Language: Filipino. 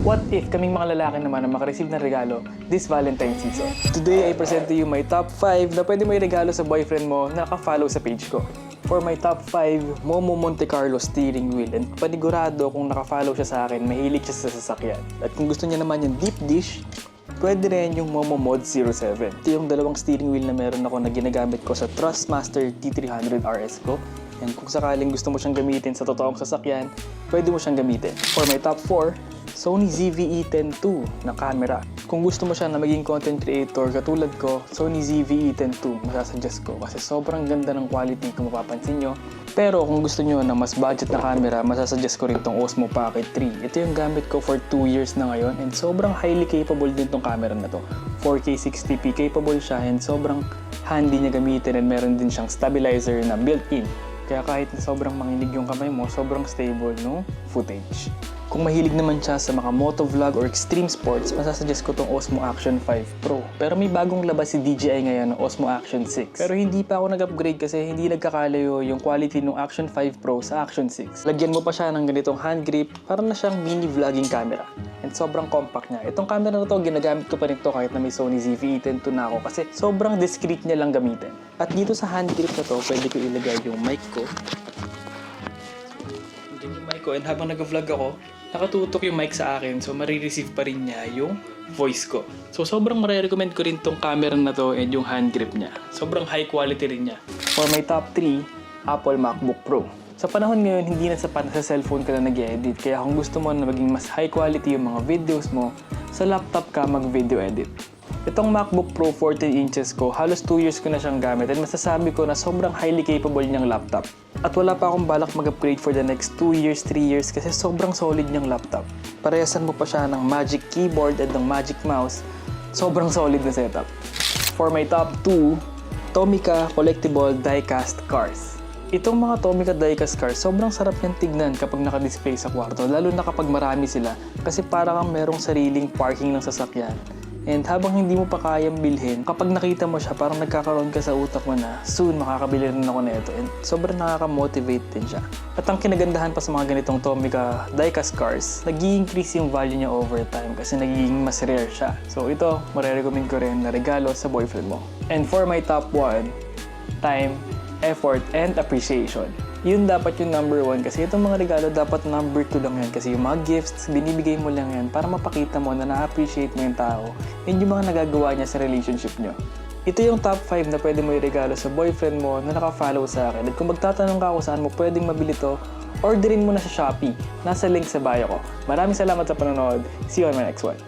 What if kaming mga lalaki naman na makareceive ng regalo this Valentine's season? Today, I present to you my top 5 na pwede mo i-regalo sa boyfriend mo na naka-follow sa page ko. For my top 5, Momo Monte Carlo steering wheel. And panigurado kung naka-follow siya sa akin, mahilig siya sa sasakyan. At kung gusto niya naman yung deep dish, pwede rin yung Momo Mod 07. Ito yung dalawang steering wheel na meron ako na ginagamit ko sa Thrustmaster T300 RS ko. And kung sakaling gusto mo siyang gamitin sa totoong sasakyan, pwede mo siyang gamitin. For my top 4, Sony ZV-E10 II na camera. Kung gusto mo siya na maging content creator katulad ko, Sony ZV-E10 II masasuggest ko kasi sobrang ganda ng quality kung mapapansin nyo. Pero kung gusto nyo ng mas budget na camera, masasuggest ko rin tong Osmo Pocket 3. Ito yung gamit ko for 2 years na ngayon and sobrang highly capable din tong camera na to. 4K 60p capable siya and sobrang handy niya gamitin and meron din siyang stabilizer na built-in. Kaya kahit na sobrang manginig yung kamay mo, sobrang stable no footage. Kung mahilig naman siya sa mga motovlog or extreme sports, masasuggest ko tong Osmo Action 5 Pro. Pero may bagong labas si DJI ngayon ng Osmo Action 6. Pero hindi pa ako nag-upgrade kasi hindi nagkakalayo yung quality ng Action 5 Pro sa Action 6. Lagyan mo pa siya ng ganitong hand grip, para na siyang mini vlogging camera. And sobrang compact niya. Itong camera na to, ginagamit ko pa rin to kahit na may Sony ZV-E10 II na ako kasi sobrang discreet niya lang gamitin. At dito sa hand grip na to, pwede ko ilagay yung mic ko. Diyan yung mic ko and habang nag-vlog ako, nakatutok yung mic sa akin so marireceive pa rin niya yung voice ko. So sobrang marirecommend ko rin tong camera na to and yung hand grip niya. Sobrang high quality rin niya. For my top 3, Apple MacBook Pro. Sa panahon ngayon, hindi na sapat na sa cellphone ka na nag-edit. Kaya kung gusto mo na maging mas high quality yung mga videos mo, sa laptop ka mag-video edit. Itong MacBook Pro 14 inches ko, halos 2 years ko na siyang gamit and masasabi ko na sobrang highly capable niyang laptop. At wala pa akong balak mag-upgrade for the next 2 years, 3 years kasi sobrang solid niyang laptop. Parehasan mo pa siya ng Magic Keyboard at ng Magic Mouse. Sobrang solid na setup. For my top 2, Tomica Collectible Diecast Cars. Itong mga Tomica Diecast cars, sobrang sarap niyang tignan kapag naka-display sa kwarto, lalo na kapag marami sila kasi para kang merong sariling parking ng sasakyan. And habang hindi mo pa kayang bilhin, kapag nakita mo siya, parang nagkakaroon ka sa utak mo na soon makakabili rin ako nito. And sobrang nakaka-motivate din siya. At ang kinagandahan pa sa mga ganitong Tomica Diecast cars, nag-i-increase yung value niya over time kasi nagiging mas rare siya. So ito, marirecommend ko rin na regalo sa boyfriend mo. And for my top 1, time, effort, and appreciation. Yun dapat yung number 1 kasi itong mga regalo dapat number 2 lang yan kasi yung mga gifts, binibigay mo lang yan para mapakita mo na na-appreciate mo yung tao and yung mga nagagawa niya sa relationship nyo. Ito yung top 5 na pwede mo i-regalo sa boyfriend mo na naka-follow sa akin. At kung magtatanong ka kung saan mo pwedeng mabili to, orderin mo na sa Shopee. Nasa link sa bio ko. Maraming salamat sa panonood. See you on my next one.